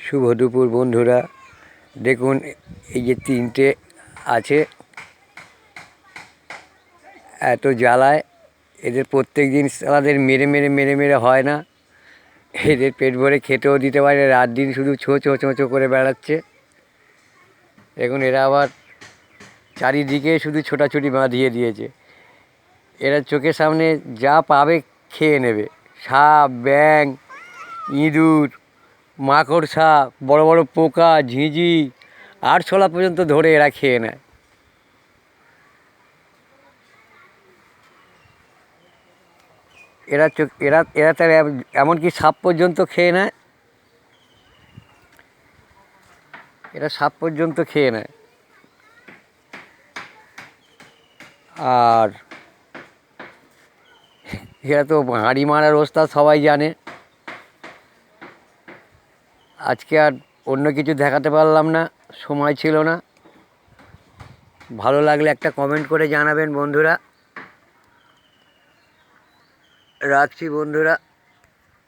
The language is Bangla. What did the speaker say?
শুভ দুপুর বন্ধুরা। দেখুন এই যে তিনটে আছে, এত জ্বালায় এদের প্রত্যেক দিন সারাদের মেরে মেরে মেরে মেরে হয় না, এদের পেট ভরে খেতেও দিতে পারে, রাত দিন শুধু ছো করে বেড়াচ্ছে। দেখুন এরা আবার চারিদিকে শুধু ছোটাছুটি বাঁধিয়ে দিয়েছে। এরা চোখের সামনে যা পাবে খেয়ে নেবে। সাপ, ব্যাঙ, ইঁদুর, মাকড়সা, বড় বড় পোকা, ঝিঁঝি, আরশোলা পর্যন্ত ধরে এরা খেয়ে নেয়। এরা তার এমনকি সাপ পর্যন্ত খেয়ে নেয়। এরা সাপ পর্যন্ত খেয়ে নেয়। আর এরা তো হাঁড়ি মারার ওস্তাদ, সবাই জানে। আজকে আর অন্য কিছু দেখাতে পারলাম না, সময় ছিল না। ভালো লাগলে একটা কমেন্ট করে জানাবেন বন্ধুরা। রাখছি বন্ধুরা।